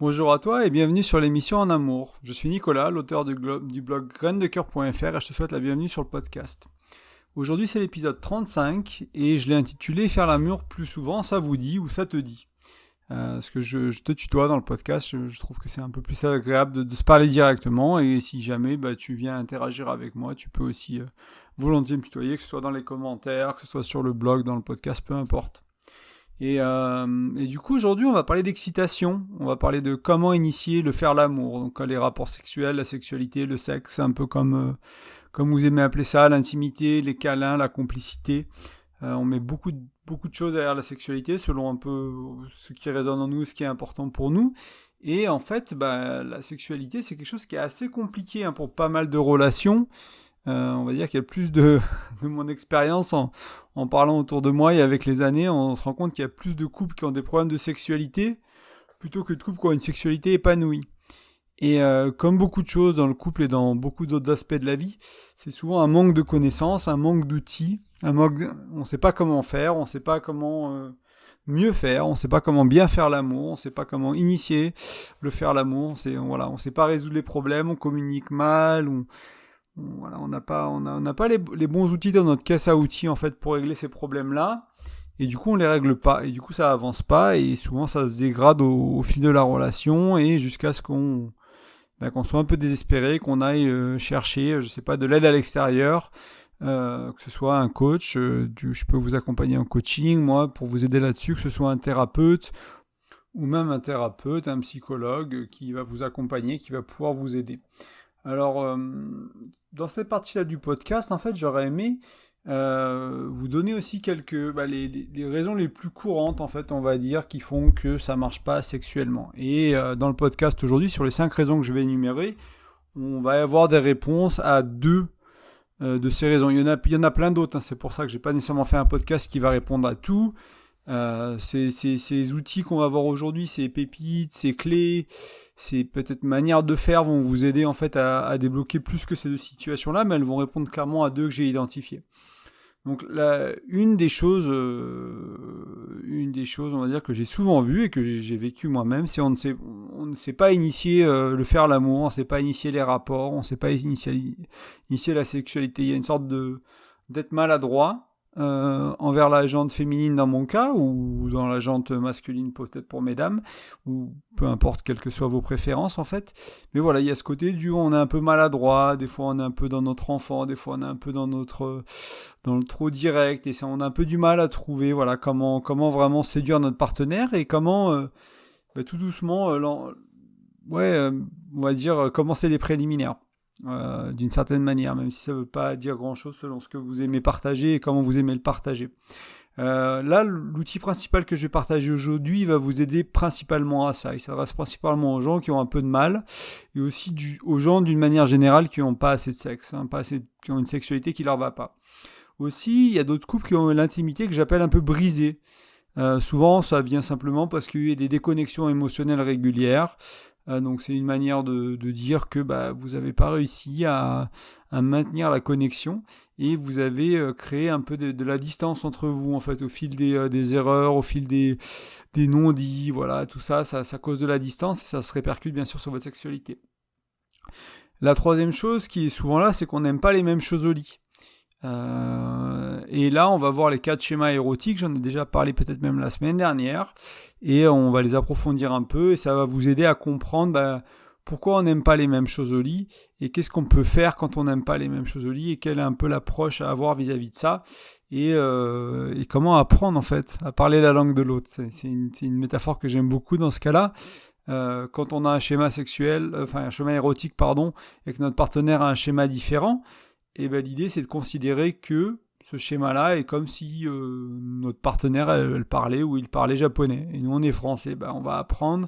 Bonjour à toi et bienvenue sur l'émission En Amour. Je suis Nicolas, l'auteur du blog graindecoeur.fr et je te souhaite la bienvenue sur le podcast. Aujourd'hui c'est l'épisode 35 et je l'ai intitulé Faire l'amour plus souvent, ça vous dit ou ça te dit. Parce que je te tutoie dans le podcast, je trouve que c'est un peu plus agréable de se parler directement et si jamais tu viens interagir avec moi, tu peux aussi volontiers me tutoyer, que ce soit dans les commentaires, que ce soit sur le blog, dans le podcast, peu importe. Et du coup, aujourd'hui, on va parler d'excitation. On va parler de comment initier le faire l'amour. Donc, les rapports sexuels, la sexualité, le sexe, un peu comme vous aimez appeler ça, l'intimité, les câlins, la complicité. On met beaucoup de choses derrière la sexualité, selon un peu ce qui résonne en nous, ce qui est important pour nous. Et en fait, la sexualité, c'est quelque chose qui est assez compliqué pour pas mal de relations. On va dire qu'il y a plus de mon expérience en parlant autour de moi et avec les années, on se rend compte qu'il y a plus de couples qui ont des problèmes de sexualité plutôt que de couples qui ont une sexualité épanouie. Et comme beaucoup de choses dans le couple et dans beaucoup d'autres aspects de la vie, c'est souvent un manque de connaissances, un manque d'outils, on ne sait pas comment faire, on ne sait pas comment mieux faire, on ne sait pas comment bien faire l'amour, on ne sait pas comment initier le faire l'amour, on ne sait pas résoudre les problèmes, on communique mal, on n'a pas les bons outils dans notre caisse à outils en fait pour régler ces problèmes-là, et du coup on les règle pas, et du coup ça avance pas, et souvent ça se dégrade au fil de la relation, et jusqu'à ce qu'on soit un peu désespéré, qu'on aille chercher, je sais pas, de l'aide à l'extérieur, que ce soit un coach, je peux vous accompagner en coaching, moi, pour vous aider là-dessus, que ce soit un thérapeute, ou même un thérapeute, un psychologue qui va vous accompagner, qui va pouvoir vous aider. Alors, dans cette partie-là du podcast, en fait, j'aurais aimé vous donner aussi quelques les raisons les plus courantes, en fait, on va dire, qui font que ça marche pas sexuellement. Et dans le podcast aujourd'hui, sur les 5 raisons que je vais énumérer, on va avoir des réponses à 2 de ces raisons. Il y en a plein d'autres, c'est pour ça que j'ai pas nécessairement fait un podcast qui va répondre à tout. Ces outils qu'on va voir aujourd'hui, ces pépites, ces clés, ces peut-être manières de faire vont vous aider en fait à débloquer plus que ces 2 situations-là, mais elles vont répondre clairement à 2 que j'ai identifiées. Donc une des choses, on va dire que j'ai souvent vues et que j'ai vécu moi-même, c'est on ne sait pas initier le faire l'amour, on ne sait pas initier les rapports, on ne sait pas initier la sexualité. Il y a une sorte d'être maladroit envers la jante féminine dans mon cas, ou dans la jante masculine peut-être pour mesdames, ou peu importe quelles que soient vos préférences en fait. Mais voilà, il y a ce côté on est un peu maladroit, des fois on est un peu dans notre enfant, des fois on est un peu dans le trop direct, et on a un peu du mal à trouver comment vraiment séduire notre partenaire, et comment tout doucement on va dire commencer les préliminaires. D'une certaine manière, même si ça ne veut pas dire grand-chose selon ce que vous aimez partager et comment vous aimez le partager. Là, l'outil principal que je vais partager aujourd'hui va vous aider principalement à ça. Il s'adresse principalement aux gens qui ont un peu de mal, et aussi aux gens d'une manière générale qui n'ont pas assez de sexe, qui ont une sexualité qui ne leur va pas. Aussi, il y a d'autres couples qui ont l'intimité que j'appelle un peu brisée. Souvent, ça vient simplement parce qu'il y a des déconnexions émotionnelles régulières. Donc c'est une manière de dire que vous n'avez pas réussi à maintenir la connexion, et vous avez créé un peu de la distance entre vous en fait, au fil des erreurs, au fil des non-dits, voilà, tout ça cause de la distance, et ça se répercute bien sûr sur votre sexualité. La troisième chose qui est souvent là, c'est qu'on n'aime pas les mêmes choses au lit. Et là on va voir les 4 schémas érotiques, j'en ai déjà parlé peut-être même la semaine dernière, et on va les approfondir un peu, et ça va vous aider à comprendre pourquoi on n'aime pas les mêmes choses au lit, et qu'est-ce qu'on peut faire quand on n'aime pas les mêmes choses au lit, et quelle est un peu l'approche à avoir vis-à-vis de ça, et comment apprendre en fait à parler la langue de l'autre. C'est une métaphore que j'aime beaucoup dans ce cas-là. Quand on a un schéma érotique, et que notre partenaire a un schéma différent, et l'idée c'est de considérer que ce schéma-là est comme si notre partenaire elle parlait, ou il parlait japonais, et nous on est français. On va apprendre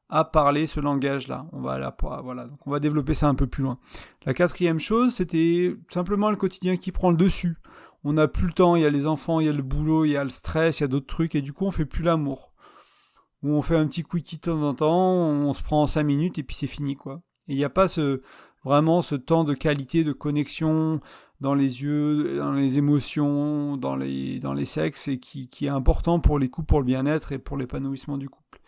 à parler ce langage-là. On va développer ça un peu plus loin. La 4e chose, c'était simplement le quotidien qui prend le dessus. On n'a plus le temps, il y a les enfants, il y a le boulot, il y a le stress, il y a d'autres trucs, et du coup on fait plus l'amour. Ou on fait un petit quickie de temps en temps, on se prend 5 minutes et puis c'est fini quoi. Et il n'y a pas vraiment ce temps de qualité, de connexion dans les yeux, dans les émotions, dans les sexes, et qui est important pour les couples, pour le bien-être et pour l'épanouissement du couple.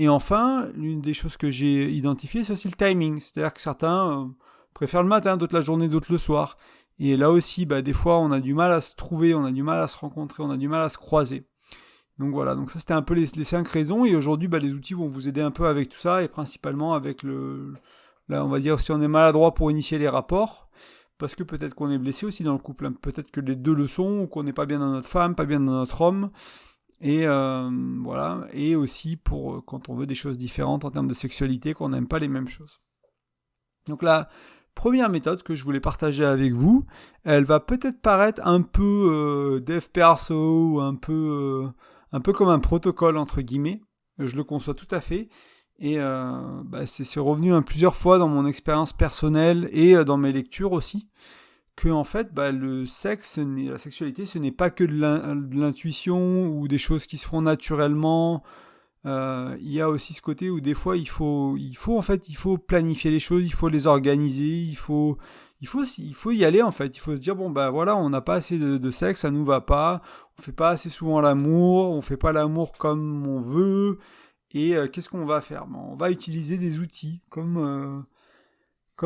Et enfin, l'une des choses que j'ai identifiées, c'est aussi le timing. C'est-à-dire que certains préfèrent le matin, d'autres la journée, d'autres le soir. Et là aussi, des fois, on a du mal à se trouver, on a du mal à se rencontrer, on a du mal à se croiser. Donc voilà, donc ça c'était un peu les 5 raisons. Et aujourd'hui, les outils vont vous aider un peu avec tout ça, et principalement avec là, on va dire, si on est maladroit pour initier les rapports, parce que peut-être qu'on est blessé aussi dans le couple, hein. Peut-être que les deux le sont, ou qu'on n'est pas bien dans notre femme, pas bien dans notre homme. Et voilà, et aussi pour quand on veut des choses différentes en termes de sexualité, qu'on n'aime pas les mêmes choses. Donc la première méthode que je voulais partager avec vous, elle va peut-être paraître un peu dev perso, ou un peu comme un protocole entre guillemets. Je le conçois tout à fait. Et c'est revenu plusieurs fois dans mon expérience personnelle et dans mes lectures aussi, que en fait, le sexe, la sexualité, ce n'est pas que de l'intuition ou des choses qui se font naturellement. Il y a aussi ce côté où des fois il faut planifier les choses, il faut les organiser, il faut y aller en fait. Il faut se dire voilà, on n'a pas assez de sexe, ça nous va pas, on fait pas assez souvent l'amour, on fait pas l'amour comme on veut. Et qu'est-ce qu'on va faire ? On va utiliser des outils comme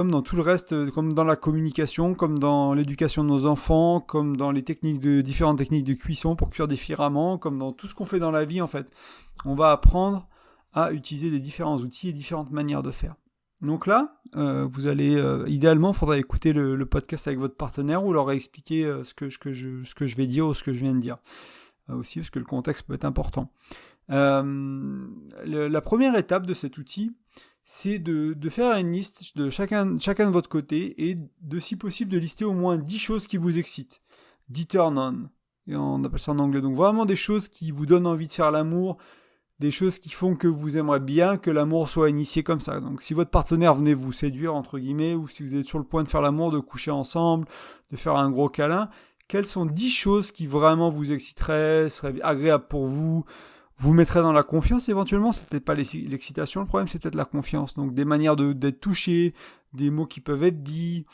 dans tout le reste, comme dans la communication, comme dans l'éducation de nos enfants, comme dans les différentes techniques de cuisson pour cuire différemment, comme dans tout ce qu'on fait dans la vie en fait. On va apprendre à utiliser des différents outils et différentes manières de faire. Donc là, vous allez, idéalement, il faudra écouter le podcast avec votre partenaire ou leur expliquer ce que je vais dire ou ce que je viens de dire. Aussi parce que le contexte peut être important. La première étape de cet outil, c'est de faire une liste de chacun de votre côté et de, si possible, de lister au moins 10 choses qui vous excitent. 10 turn-on. Et on appelle ça en anglais. Donc vraiment des choses qui vous donnent envie de faire l'amour, des choses qui font que vous aimeriez bien que l'amour soit initié comme ça. Donc si votre partenaire venait vous séduire, entre guillemets, ou si vous êtes sur le point de faire l'amour, de coucher ensemble, de faire un gros câlin, quelles sont 10 choses qui vraiment vous exciteraient, seraient agréables pour vous mettrez dans la confiance éventuellement, c'est peut-être pas l'excitation, le problème c'est peut-être la confiance. Donc des manières d'être touché, des mots qui peuvent être dits,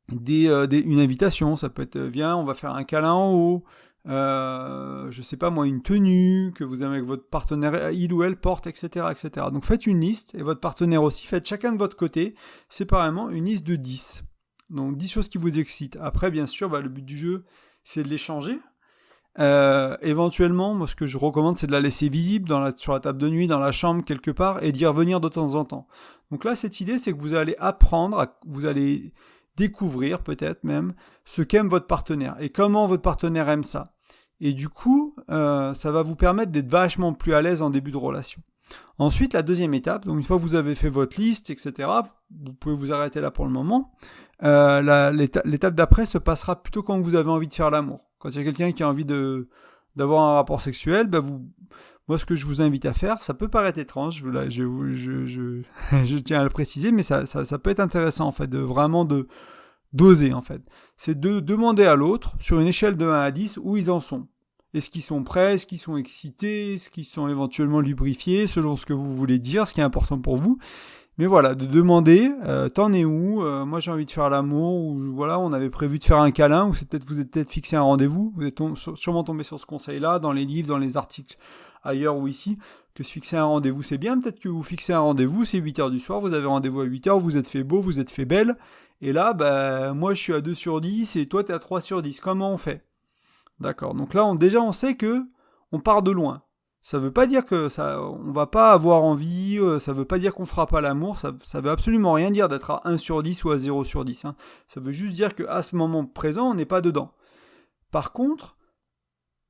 une invitation, ça peut être viens, on va faire un câlin en haut, je sais pas moi, une tenue que vous avez avec votre partenaire, il ou elle porte, etc., etc. Donc faites une liste, et votre partenaire aussi, faites chacun de votre côté, séparément, une liste de 10. Donc 10 choses qui vous excitent. Après, bien sûr, le but du jeu, c'est de l'échanger. Éventuellement, moi ce que je recommande, c'est de la laisser visible sur la table de nuit, dans la chambre quelque part, et d'y revenir de temps en temps. Donc là, cette idée, c'est que vous allez apprendre, vous allez découvrir peut-être même ce qu'aime votre partenaire et comment votre partenaire aime ça. Et du coup, ça va vous permettre d'être vachement plus à l'aise en début de relation. Ensuite, la deuxième étape, donc une fois que vous avez fait votre liste, etc., vous pouvez vous arrêter là pour le moment. L'étape d'après se passera plutôt quand vous avez envie de faire l'amour. Quand il y a quelqu'un qui a envie d'avoir un rapport sexuel, moi ce que je vous invite à faire, ça peut paraître étrange, je tiens à le préciser, mais ça peut être intéressant en fait, d'oser en fait. C'est de demander à l'autre, sur une échelle de 1 à 10, où ils en sont. Est-ce qu'ils sont prêts, est-ce qu'ils sont excités, est-ce qu'ils sont éventuellement lubrifiés, selon ce que vous voulez dire, ce qui est important pour vous. Mais voilà, de demander, t'en es où, moi j'ai envie de faire l'amour, ou voilà, on avait prévu de faire un câlin, ou vous êtes peut-être fixé un rendez-vous, vous êtes sûrement tombé sur ce conseil-là, dans les livres, dans les articles, ailleurs ou ici, que se fixer un rendez-vous c'est bien, peut-être que vous fixez un rendez-vous, c'est 8h du soir, vous avez rendez-vous à 8h, vous êtes fait beau, vous êtes fait belle, et là, moi je suis à 2 sur 10, et toi t'es à 3 sur 10, comment on fait ? D'accord, donc là on sait que on part de loin. Ça veut pas dire que on va pas avoir envie, ça veut pas dire qu'on fera pas l'amour, ça veut absolument rien dire d'être à 1 sur 10 ou à 0 sur 10. Hein. Ça veut juste dire qu'à ce moment présent, on n'est pas dedans. Par contre,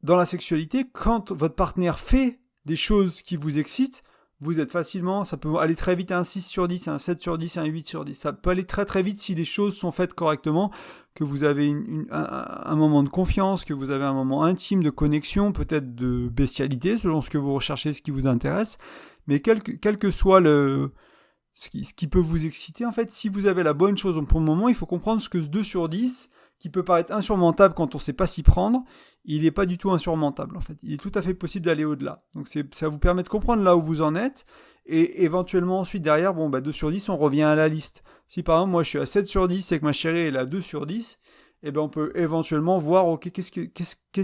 dans la sexualité, quand votre partenaire fait des choses qui vous excitent, vous êtes facilement, ça peut aller très vite à un 6 sur 10, un 7 sur 10, un 8 sur 10. Ça peut aller très très vite si les choses sont faites correctement, que vous avez un moment de confiance, que vous avez un moment intime de connexion, peut-être de bestialité, selon ce que vous recherchez, ce qui vous intéresse. Mais quel que soit ce qui peut vous exciter, en fait, si vous avez la bonne chose pour le moment, il faut comprendre ce que ce 2 sur 10, qui peut paraître insurmontable quand on ne sait pas s'y prendre, il n'est pas du tout insurmontable en fait. Il est tout à fait possible d'aller au-delà. Donc ça vous permet de comprendre là où vous en êtes, et éventuellement ensuite derrière, 2 sur 10, on revient à la liste. Si par exemple moi je suis à 7 sur 10 et que ma chérie est à 2 sur 10, eh ben on peut éventuellement voir ok, qu'est-ce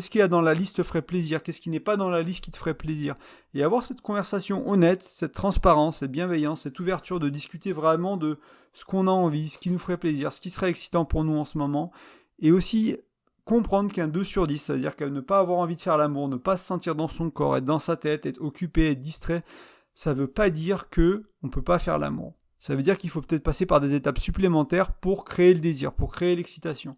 qu'il y a dans la liste te ferait plaisir, qu'est-ce qui n'est pas dans la liste qui te ferait plaisir. Et avoir cette conversation honnête, cette transparence, cette bienveillance, cette ouverture de discuter vraiment de ce qu'on a envie, ce qui nous ferait plaisir, ce qui serait excitant pour nous en ce moment. Et aussi comprendre qu'un 2 sur 10, c'est-à-dire que ne pas avoir envie de faire l'amour, ne pas se sentir dans son corps, être dans sa tête, être occupé, être distrait, ça ne veut pas dire qu'on ne peut pas faire l'amour. Ça veut dire qu'il faut peut-être passer par des étapes supplémentaires pour créer le désir, pour créer l'excitation.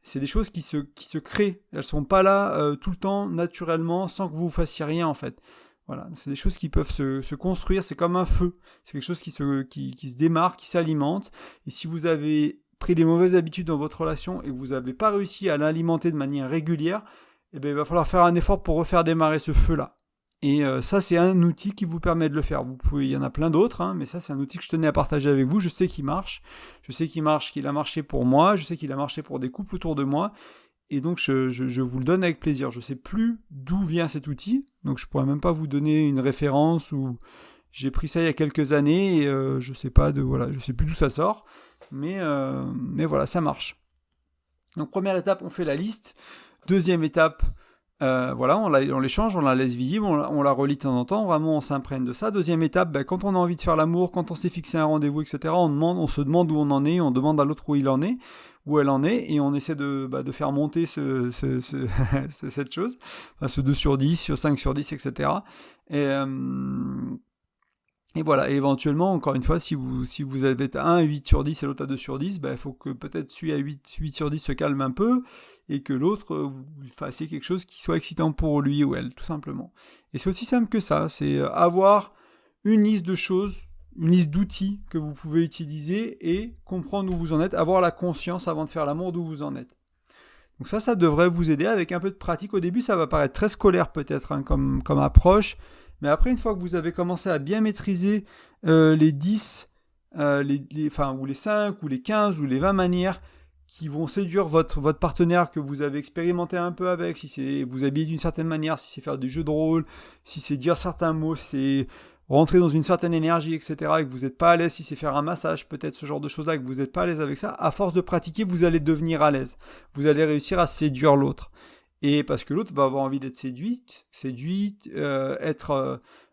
C'est des choses qui se créent. Elles ne sont pas là tout le temps, naturellement, sans que vous fassiez rien, en fait. Voilà. C'est des choses qui peuvent se construire. C'est comme un feu. C'est quelque chose qui se démarre, qui s'alimente. Et si vous avez pris des mauvaises habitudes dans votre relation et que vous n'avez pas réussi à l'alimenter de manière régulière, eh bien, il va falloir faire un effort pour refaire démarrer ce feu-là. Et ça, c'est un outil qui vous permet de le faire. Il y en a plein d'autres, mais ça, c'est un outil que je tenais à partager avec vous. Je sais qu'il marche. Je sais qu'il a marché pour moi. Je sais qu'il a marché pour des couples autour de moi. Et donc, je vous le donne avec plaisir. Je ne sais plus d'où vient cet outil. Donc, je ne pourrais même pas vous donner une référence ou j'ai pris ça il y a quelques années et je sais plus d'où ça sort. Mais voilà, ça marche. Donc, première étape, on fait la liste. Deuxième étape, on l'échange, on la laisse visible, on la relit de temps en temps, vraiment on s'imprègne de ça. Deuxième étape, quand on a envie de faire l'amour, quand on s'est fixé un rendez-vous, etc., on se demande où on en est, on demande à l'autre où il en est, où elle en est, et on essaie de faire monter cette chose, enfin, ce 2 sur 10, sur 5 sur 10, etc. Et voilà, et éventuellement, encore une fois, si vous avez un à 8 sur 10 et l'autre à 2 sur 10, il faut que peut-être celui à 8 sur 10 se calme un peu et que l'autre, vous fassiez quelque chose qui soit excitant pour lui ou elle, tout simplement. Et c'est aussi simple que ça, c'est avoir une liste de choses, une liste d'outils que vous pouvez utiliser et comprendre où vous en êtes, avoir la conscience avant de faire l'amour d'où vous en êtes. Donc ça devrait vous aider avec un peu de pratique. Au début, ça va paraître très scolaire peut-être comme approche. Mais après, une fois que vous avez commencé à bien maîtriser les 10, ou les 5, ou les 15, ou les 20 manières qui vont séduire votre partenaire que vous avez expérimenté un peu avec, si c'est vous habiller d'une certaine manière, si c'est faire des jeux de rôle, si c'est dire certains mots, si c'est rentrer dans une certaine énergie, etc., et que vous n'êtes pas à l'aise, si c'est faire un massage, peut-être ce genre de choses-là, et que vous n'êtes pas à l'aise avec ça, à force de pratiquer, vous allez devenir à l'aise. Vous allez réussir à séduire l'autre. Et parce que l'autre va avoir envie d'être séduite,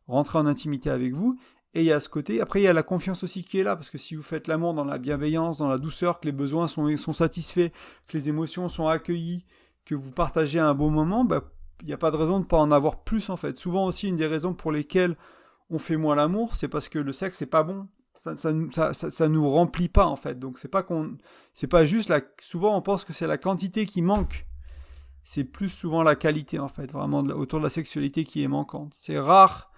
rentrer en intimité avec vous. Et il y a ce côté, après il y a la confiance aussi qui est là, parce que si vous faites l'amour dans la bienveillance, dans la douceur, que les besoins sont satisfaits, que les émotions sont accueillies, que vous partagez un bon moment, il n'y a pas de raison de ne pas en avoir plus en fait. Souvent aussi, une des raisons pour lesquelles on fait moins l'amour, c'est parce que le sexe c'est pas bon. Ça nous remplit pas en fait. Donc c'est pas juste souvent on pense que c'est la quantité qui manque. C'est plus souvent la qualité en fait, vraiment autour de la sexualité qui est manquante. C'est rare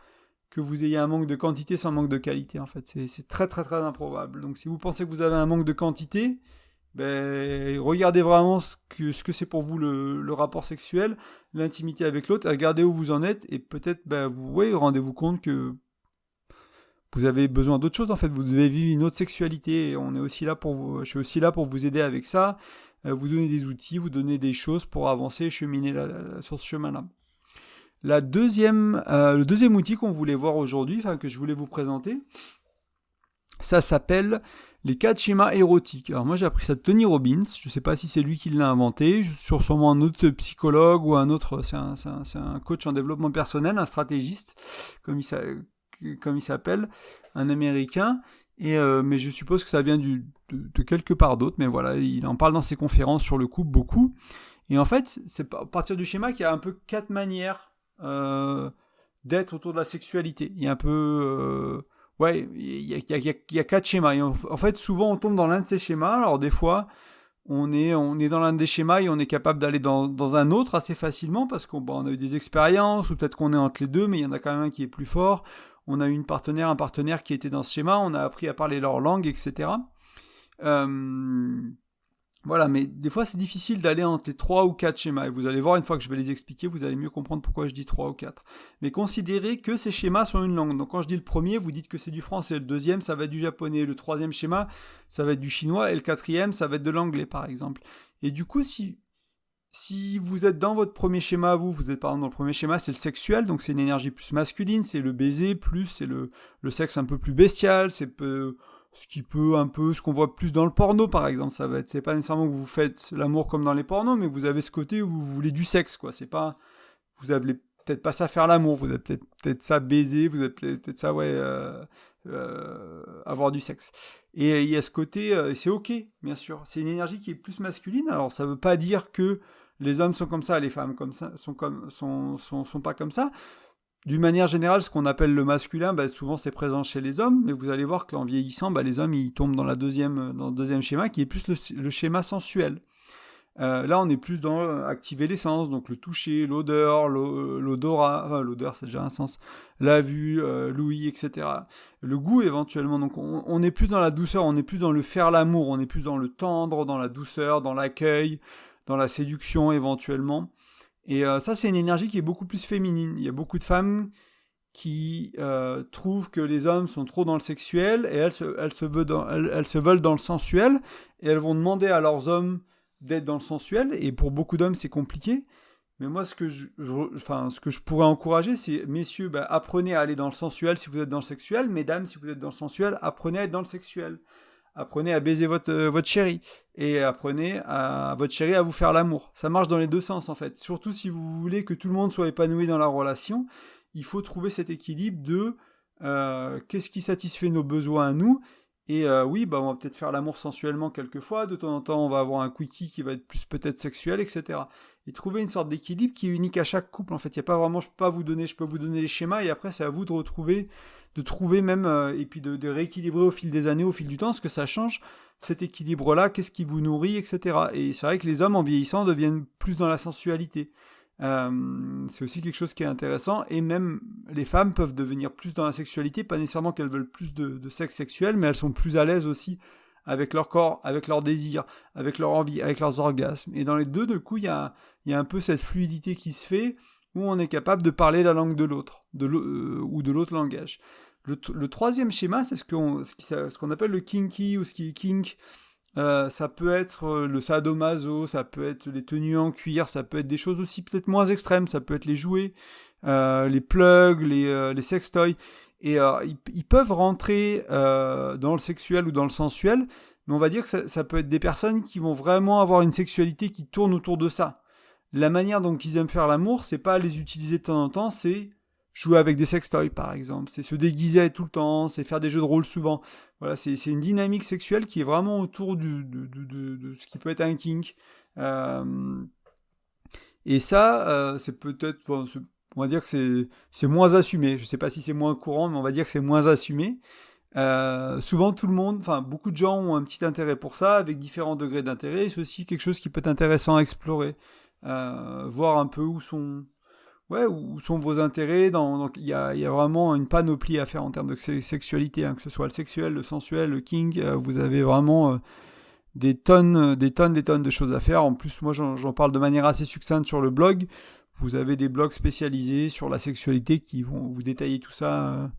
que vous ayez un manque de quantité sans manque de qualité en fait. C'est très très très improbable. Donc si vous pensez que vous avez un manque de quantité, regardez vraiment ce que c'est pour vous le rapport sexuel, l'intimité avec l'autre, regardez où vous en êtes et peut-être rendez-vous compte que vous avez besoin d'autre chose en fait. Vous devez vivre une autre sexualité. Et je suis aussi là pour vous aider avec ça. Vous donner des outils, vous donner des choses pour avancer et cheminer sur ce chemin-là. Le deuxième outil qu'on voulait voir aujourd'hui, que je voulais vous présenter, ça s'appelle les 4 schémas érotiques. Alors moi j'ai appris ça de Tony Robbins, je ne sais pas si c'est lui qui l'a inventé, sûrement un autre psychologue ou un autre, c'est un coach en développement personnel, un stratégiste, comme il s'appelle, un Américain. Mais je suppose que ça vient de quelque part d'autre, mais voilà, il en parle dans ses conférences sur le couple beaucoup. Et en fait, c'est à partir du schéma qu'il y a un peu 4 manières d'être autour de la sexualité. Il y a un peu... il y a 4 schémas. Et en fait, souvent, on tombe dans l'un de ces schémas. Alors des fois, on est dans l'un des schémas et on est capable d'aller dans un autre assez facilement parce qu'on a eu des expériences ou peut-être qu'on est entre les deux, mais il y en a quand même un qui est plus fort. On a eu un partenaire qui était dans ce schéma, on a appris à parler leur langue, etc. Voilà, mais des fois c'est difficile d'aller entre les 3 ou 4 schémas. Et vous allez voir, une fois que je vais les expliquer, vous allez mieux comprendre pourquoi je dis 3 ou 4. Mais considérez que ces schémas sont une langue. Donc quand je dis le premier, vous dites que c'est du français. Le deuxième, ça va être du japonais. Le troisième schéma, ça va être du chinois. Et le quatrième, ça va être de l'anglais, par exemple. Et du coup, si vous êtes dans votre premier schéma, vous êtes par exemple dans le premier schéma, c'est le sexuel, donc c'est une énergie plus masculine, c'est le baiser, c'est le sexe un peu plus bestial, c'est ce qui peut un peu, ce qu'on voit plus dans le porno par exemple. C'est pas nécessairement que vous faites l'amour comme dans les pornos, mais vous avez ce côté où vous voulez du sexe, quoi. C'est pas, vous avez peut-être pas ça faire l'amour, vous avez peut-être ça baiser, vous avez peut-être ça, avoir du sexe. Et il y a ce côté, c'est ok, bien sûr. C'est une énergie qui est plus masculine. Alors ça veut pas dire que les hommes sont comme ça, les femmes comme ça, sont pas comme ça. D'une manière générale, ce qu'on appelle le masculin, souvent c'est présent chez les hommes, mais vous allez voir qu'en vieillissant, les hommes ils tombent dans le deuxième schéma, qui est plus le schéma sensuel. Là, on est plus dans activer les sens, donc le toucher, l'odeur, l'odorat, enfin l'odeur c'est déjà un sens, la vue, l'ouïe, etc. Le goût éventuellement, donc on est plus dans la douceur, on est plus dans le faire l'amour, on est plus dans le tendre, dans la douceur, dans l'accueil, dans la séduction éventuellement. Et ça, c'est une énergie qui est beaucoup plus féminine. Il y a beaucoup de femmes qui trouvent que les hommes sont trop dans le sexuel et elles se veulent dans le sensuel et elles vont demander à leurs hommes d'être dans le sensuel. Et pour beaucoup d'hommes, c'est compliqué. Mais moi, ce que je pourrais encourager, c'est, messieurs, apprenez à aller dans le sensuel si vous êtes dans le sexuel. Mesdames, si vous êtes dans le sensuel, apprenez à être dans le sexuel. Apprenez à baiser votre chérie. Et apprenez à votre chérie à vous faire l'amour. Ça marche dans les deux sens, en fait. Surtout si vous voulez que tout le monde soit épanoui dans la relation, il faut trouver cet équilibre de qu'est-ce qui satisfait nos besoins à nous. Et oui, on va peut-être faire l'amour sensuellement quelquefois. De temps en temps, on va avoir un quickie qui va être plus peut-être sexuel, etc. Et trouver une sorte d'équilibre qui est unique à chaque couple. En fait, il y a pas vraiment, je peux vous donner les schémas. Et après, c'est à vous de trouver même, et puis de rééquilibrer au fil des années, au fil du temps, ce que ça change, cet équilibre-là, qu'est-ce qui vous nourrit, etc. Et c'est vrai que les hommes, en vieillissant, deviennent plus dans la sensualité. C'est aussi quelque chose qui est intéressant, et même les femmes peuvent devenir plus dans la sexualité, pas nécessairement qu'elles veulent plus de sexe sexuel, mais elles sont plus à l'aise aussi avec leur corps, avec leurs désirs, avec leur envie, avec leurs orgasmes. Et dans les deux, du coup, il y a un peu cette fluidité qui se fait, où on est capable de parler la langue de l'autre, ou de l'autre langage. Le troisième schéma, c'est ce qu'on appelle le kinky, ou ce qui est kink. Ça peut être le sadomaso, ça peut être les tenues en cuir, ça peut être des choses aussi peut-être moins extrêmes, ça peut être les jouets, les plugs, les sextoys. Et ils peuvent rentrer dans le sexuel ou dans le sensuel, mais on va dire que ça peut être des personnes qui vont vraiment avoir une sexualité qui tourne autour de ça. La manière dont ils aiment faire l'amour, c'est pas les utiliser de temps en temps, c'est jouer avec des sextoys par exemple, c'est se déguiser tout le temps, c'est faire des jeux de rôle souvent. Voilà, c'est une dynamique sexuelle qui est vraiment autour de ce qui peut être un kink. Et ça, c'est peut-être, on va dire que c'est moins assumé. Je sais pas si c'est moins courant, mais on va dire que c'est moins assumé. Souvent tout le monde, beaucoup de gens ont un petit intérêt pour ça, avec différents degrés d'intérêt, et c'est aussi quelque chose qui peut être intéressant à explorer. Voir un peu où sont vos intérêts. Donc il y a vraiment une panoplie à faire en termes de sexualité, que ce soit le sexuel, le sensuel, le kink. Vous avez vraiment des tonnes de choses à faire. En plus, moi j'en parle de manière assez succincte sur le blog. Vous avez des blogs spécialisés sur la sexualité qui vont vous détailler tout ça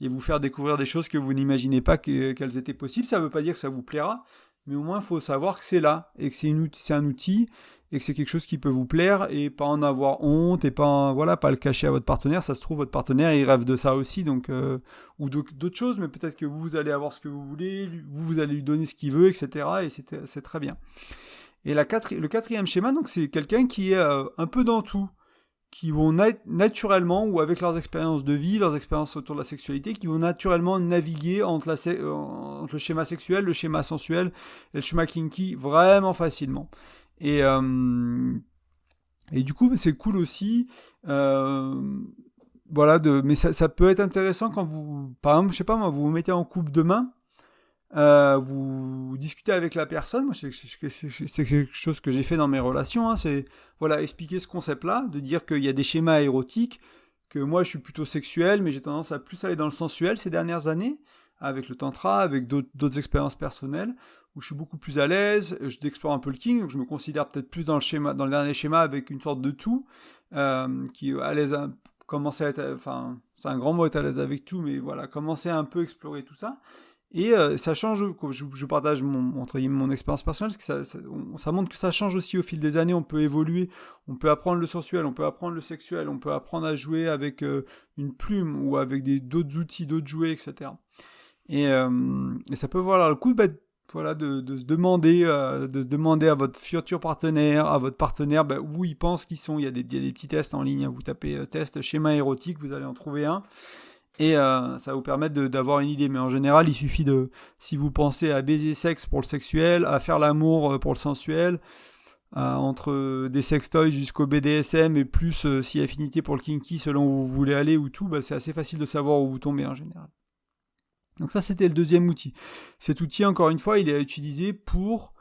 et vous faire découvrir des choses que vous n'imaginez pas qu'elles étaient possibles. Ça ne veut pas dire que ça vous plaira, mais au moins il faut savoir que c'est là et que c'est un outil et que c'est quelque chose qui peut vous plaire et pas en avoir honte et pas le cacher à votre partenaire. Ça se trouve, votre partenaire il rêve de ça aussi, donc ou d'autres choses, mais peut-être que vous allez avoir ce que vous voulez, vous allez lui donner ce qu'il veut, etc. Et c'est très bien. Et le quatrième schéma, donc c'est quelqu'un qui est un peu dans tout, qui vont naturellement, ou avec leurs expériences de vie, leurs expériences autour de la sexualité, qui vont naturellement naviguer entre le schéma sexuel, le schéma sensuel et le schéma kinky vraiment facilement. Et du coup, c'est cool aussi. Mais ça peut être intéressant quand vous, par exemple, je sais pas moi, vous vous mettez en couple demain. Vous discutez avec la personne. Moi, c'est quelque chose que j'ai fait dans mes relations, c'est expliquer ce concept-là, de dire qu'il y a des schémas érotiques, que moi je suis plutôt sexuel, mais j'ai tendance à plus aller dans le sensuel ces dernières années, avec le tantra, avec d'autres expériences personnelles, où je suis beaucoup plus à l'aise, je explore un peu le king, donc je me considère peut-être plus dans le dernier schéma avec une sorte de tout, qui est à l'aise, commencer à être, c'est un grand mot être à l'aise avec tout, mais commencer à un peu explorer tout ça. Et ça change, je partage mon expérience personnelle, parce que ça montre que ça change aussi au fil des années, on peut évoluer, on peut apprendre le sensuel, on peut apprendre le sexuel, on peut apprendre à jouer avec une plume ou avec d'autres outils, d'autres jouets, etc. Et ça peut valoir le coup de se demander à votre futur partenaire, à votre partenaire, où ils pensent qu'ils sont. Il y a des petits tests en ligne. Vous tapez test schéma érotique, vous allez en trouver un. Et ça va vous permettre d'avoir une idée. Mais en général, il suffit si vous pensez à baiser sexe pour le sexuel, à faire l'amour pour le sensuel, entre des sextoys jusqu'au BDSM et plus si affinité pour le kinky selon où vous voulez aller ou tout, c'est assez facile de savoir où vous tombez en général. Donc ça, c'était le deuxième outil. Cet outil, encore une fois, il est à utiliser pour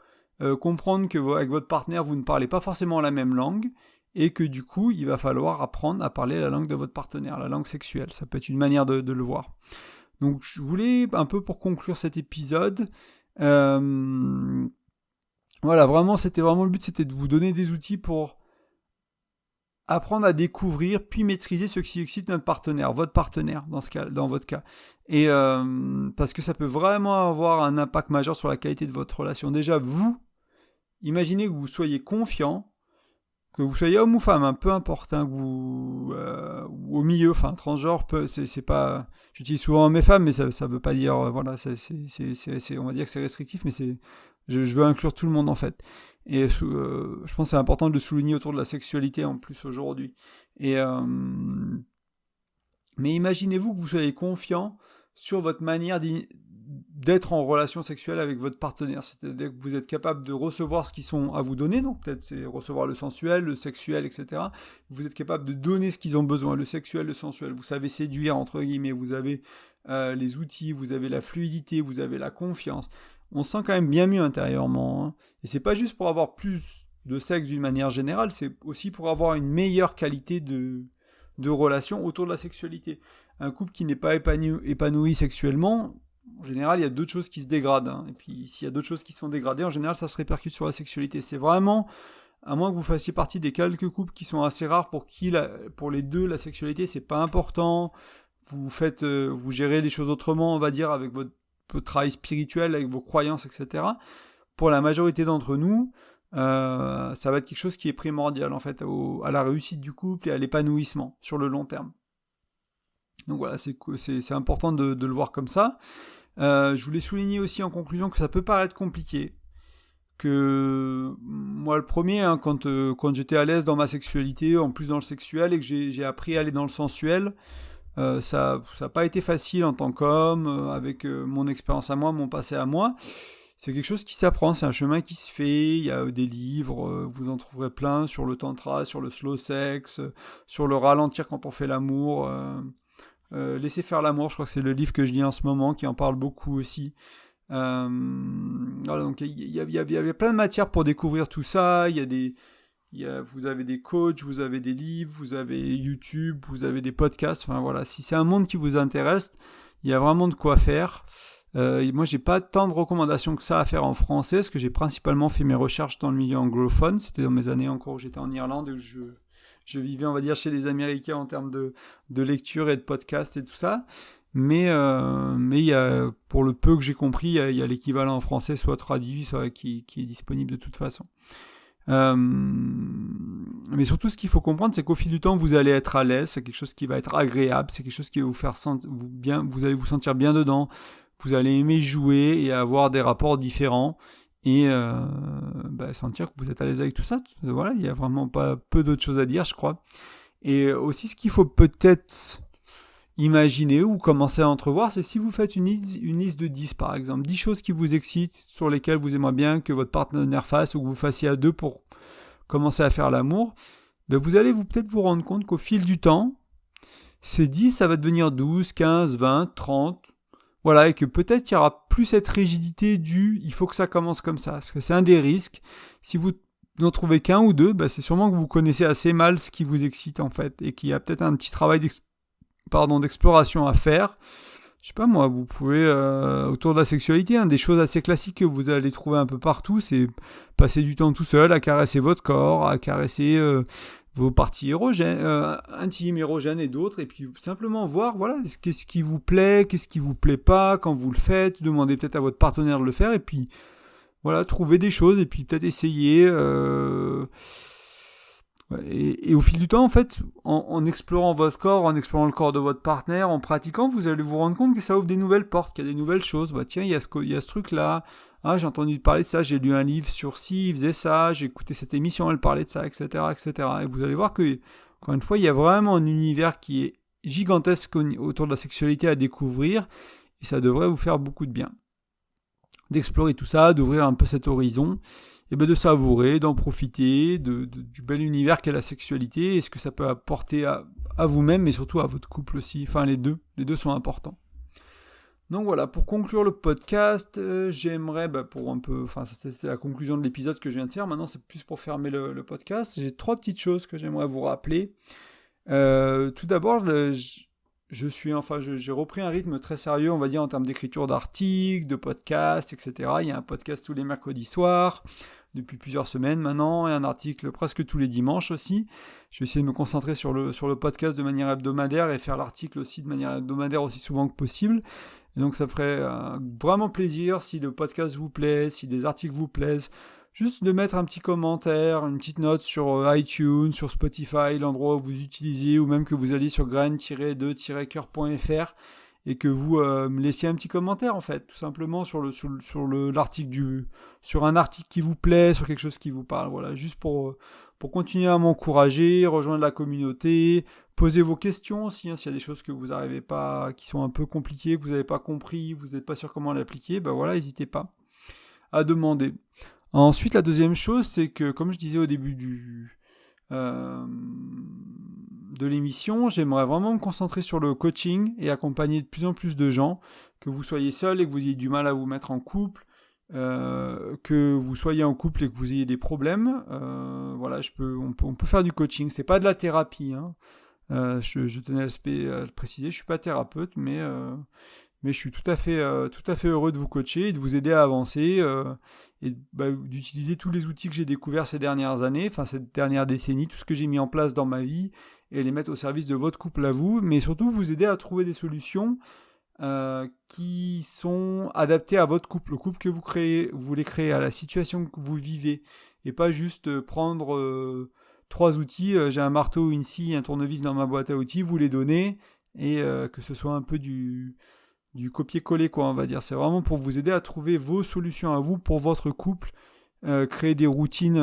comprendre qu'avec votre partenaire, vous ne parlez pas forcément la même langue et que du coup, il va falloir apprendre à parler la langue de votre partenaire, la langue sexuelle. Ça peut être une manière de le voir. Donc je voulais, un peu pour conclure cet épisode, voilà, c'était vraiment le but, c'était de vous donner des outils pour apprendre à découvrir puis maîtriser ce qui excite notre partenaire, votre partenaire dans votre cas. Et parce que ça peut vraiment avoir un impact majeur sur la qualité de votre relation. Déjà, vous, imaginez que vous soyez confiant, que vous soyez homme ou femme, peu importe, ou au milieu, transgenre, c'est pas. J'utilise souvent mes femmes, mais ça veut pas dire, on va dire que c'est restrictif, mais je veux inclure tout le monde en fait. Et je pense que c'est important de le souligner autour de la sexualité en plus aujourd'hui. Mais imaginez-vous que vous soyez confiant sur votre manière d'être en relation sexuelle avec votre partenaire. C'est-à-dire que vous êtes capable de recevoir ce qu'ils sont à vous donner, donc peut-être c'est recevoir le sensuel, le sexuel, etc. Vous êtes capable de donner ce qu'ils ont besoin, le sexuel, le sensuel. Vous savez séduire, entre guillemets, vous avez les outils, vous avez la fluidité, vous avez la confiance. On se sent quand même bien mieux intérieurement. Hein. Et c'est pas juste pour avoir plus de sexe d'une manière générale, c'est aussi pour avoir une meilleure qualité de relation autour de la sexualité. Un couple qui n'est pas épanoui sexuellement, en général, il y a d'autres choses qui se dégradent. Hein. Et puis, s'il y a d'autres choses qui sont dégradées, en général, ça se répercute sur la sexualité. C'est vraiment, à moins que vous fassiez partie des quelques couples qui sont assez rares pour les deux, la sexualité, c'est pas important. Vous gérez les choses autrement, on va dire, avec votre travail spirituel, avec vos croyances, etc. Pour la majorité d'entre nous, ça va être quelque chose qui est primordial, en fait, à la réussite du couple et à l'épanouissement sur le long terme. Donc voilà, c'est important de le voir comme ça. Je voulais souligner aussi en conclusion que ça peut paraître compliqué, que moi le premier, quand j'étais à l'aise dans ma sexualité, en plus dans le sexuel, et que j'ai appris à aller dans le sensuel, ça n'a pas été facile en tant qu'homme, avec mon expérience à moi, mon passé à moi. C'est quelque chose qui s'apprend, c'est un chemin qui se fait, il y a des livres, vous en trouverez plein sur le tantra, sur le slow sex, sur le ralentir quand on fait l'amour, laisser faire l'amour, je crois que c'est le livre que je lis en ce moment, qui en parle beaucoup aussi. Voilà, donc il y a plein de matières pour découvrir tout ça, vous avez des coachs, vous avez des livres, vous avez YouTube, vous avez des podcasts, voilà, si c'est un monde qui vous intéresse, il y a vraiment de quoi faire. Moi, j'ai pas tant de recommandations que ça à faire en français, parce que j'ai principalement fait mes recherches dans le milieu anglophone. C'était dans mes années encore où j'étais en Irlande, où je vivais, on va dire, chez les Américains en termes de lecture et de podcast et tout ça. Mais il y a, pour le peu que j'ai compris, il y a l'équivalent en français, soit traduit, soit qui est disponible de toute façon. Mais surtout, ce qu'il faut comprendre, c'est qu'au fil du temps, vous allez être à l'aise, c'est quelque chose qui va être agréable, c'est quelque chose qui va vous faire bien, vous allez vous sentir bien dedans, vous allez aimer jouer et avoir des rapports différents et sentir que vous êtes à l'aise avec tout ça. Voilà, il y a vraiment pas peu d'autres choses à dire, je crois. Et aussi, ce qu'il faut peut-être imaginer ou commencer à entrevoir, c'est si vous faites une liste de 10 par exemple, 10 choses qui vous excitent, sur lesquelles vous aimeriez bien que votre partenaire fasse ou que vous fassiez à deux pour commencer à faire l'amour, vous allez peut-être vous rendre compte qu'au fil du temps, ces 10, ça va devenir 12, 15, 20, 30, voilà, et que peut-être il y aura plus cette rigidité il faut que ça commence comme ça, parce que c'est un des risques. Si vous n'en trouvez qu'un ou deux, c'est sûrement que vous connaissez assez mal ce qui vous excite en fait, et qu'il y a peut-être un petit travail d'exploration à faire. Je sais pas moi, vous pouvez, autour de la sexualité, des choses assez classiques que vous allez trouver un peu partout, c'est passer du temps tout seul à caresser votre corps, à caresser vos parties intimes, érogènes et d'autres, et puis simplement voir, voilà, qu'est-ce qui vous plaît, qu'est-ce qui vous plaît pas quand vous le faites, demandez peut-être à votre partenaire de le faire, et puis voilà, trouver des choses, et puis peut-être essayer Ouais, et au fil du temps, en fait, en explorant votre corps, en explorant le corps de votre partenaire, en pratiquant, vous allez vous rendre compte que ça ouvre des nouvelles portes, qu'il y a des nouvelles choses. Bah tiens, il y a ce truc-là. Ah, j'ai entendu parler de ça, j'ai lu un livre sur ci, il faisait ça, j'ai écouté cette émission, elle parlait de ça, etc., etc. Et vous allez voir que, encore une fois, il y a vraiment un univers qui est gigantesque autour de la sexualité à découvrir, et ça devrait vous faire beaucoup de bien. D'explorer tout ça, d'ouvrir un peu cet horizon, et ben de savourer, d'en profiter, du bel univers qu'est la sexualité, et ce que ça peut apporter à vous-même, mais surtout à votre couple aussi. Enfin, les deux sont importants. Donc voilà, pour conclure le podcast, j'aimerais, pour un peu, enfin c'est la conclusion de l'épisode que je viens de faire, maintenant c'est plus pour fermer le podcast, j'ai 3 petites choses que j'aimerais vous rappeler. Tout d'abord, j'ai repris un rythme très sérieux, on va dire, en termes d'écriture d'articles, de podcasts, etc. Il y a un podcast tous les mercredis soirs, depuis plusieurs semaines maintenant, et un article presque tous les dimanches aussi. Je vais essayer de me concentrer sur le podcast de manière hebdomadaire et faire l'article aussi de manière hebdomadaire aussi souvent que possible. Et donc ça ferait vraiment plaisir si le podcast vous plaît, si des articles vous plaisent, juste de mettre un petit commentaire, une petite note sur iTunes, sur Spotify, l'endroit où vous utilisez, ou même que vous alliez sur graine-2-coeur.fr et que vous me laissiez un petit commentaire en fait, tout simplement sur l'article sur un article qui vous plaît, sur quelque chose qui vous parle, voilà, juste pour continuer à m'encourager, rejoindre la communauté, poser vos questions aussi, s'il y a des choses que vous n'arrivez pas, qui sont un peu compliquées, que vous n'avez pas compris, vous n'êtes pas sûr comment l'appliquer, voilà, n'hésitez pas à demander. Ensuite, la deuxième chose, c'est que, comme je disais au début de l'émission, j'aimerais vraiment me concentrer sur le coaching et accompagner de plus en plus de gens, que vous soyez seul et que vous ayez du mal à vous mettre en couple, que vous soyez en couple et que vous ayez des problèmes. Voilà, on peut faire du coaching, c'est pas de la thérapie, hein. Je tenais à le préciser, je suis pas thérapeute, mais je suis tout à fait heureux de vous coacher et de vous aider à avancer et d'utiliser tous les outils que j'ai découverts ces dernières années, enfin cette dernière décennie, tout ce que j'ai mis en place dans ma vie et les mettre au service de votre couple à vous, mais surtout vous aider à trouver des solutions qui sont adaptées à votre couple, le couple que vous voulez créer, à la situation que vous vivez, et pas juste prendre 3 outils, j'ai un marteau, une scie, un tournevis dans ma boîte à outils, vous les donnez, et que ce soit un peu du copier-coller, quoi, on va dire. C'est vraiment pour vous aider à trouver vos solutions à vous pour votre couple, créer des routines.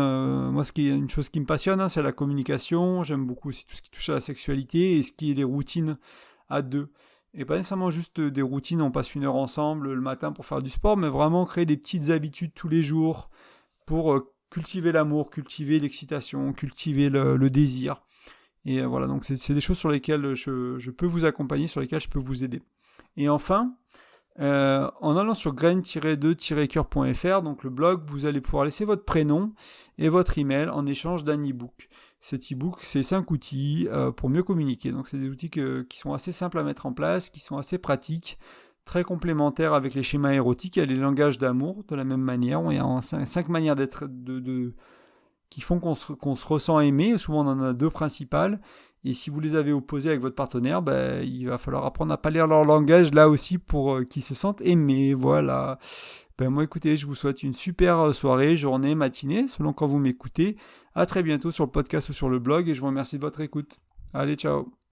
Moi, une chose qui me passionne, c'est la communication. J'aime beaucoup aussi tout ce qui touche à la sexualité et ce qui est les routines à deux. Et pas nécessairement juste des routines, on passe 1 heure ensemble le matin pour faire du sport, mais vraiment créer des petites habitudes tous les jours pour cultiver l'amour, cultiver l'excitation, cultiver le désir. Et voilà, donc c'est des choses sur lesquelles je peux vous accompagner, sur lesquelles je peux vous aider. Et enfin, en allant sur graine-2-coeur.fr, donc le blog, vous allez pouvoir laisser votre prénom et votre email en échange d'un e-book. Cet e-book, c'est 5 outils pour mieux communiquer. Donc c'est des outils qui sont assez simples à mettre en place, qui sont assez pratiques, très complémentaires avec les schémas érotiques et les langages d'amour de la même manière. Il y a 5 manières d'être qui font qu'on se ressent aimé. Souvent on en a 2 principales. Et si vous les avez opposés avec votre partenaire, il va falloir apprendre à pas lire leur langage là aussi pour qu'ils se sentent aimés. Voilà. Moi écoutez, je vous souhaite une super soirée, journée, matinée, selon quand vous m'écoutez. À très bientôt sur le podcast ou sur le blog et je vous remercie de votre écoute. Allez, ciao.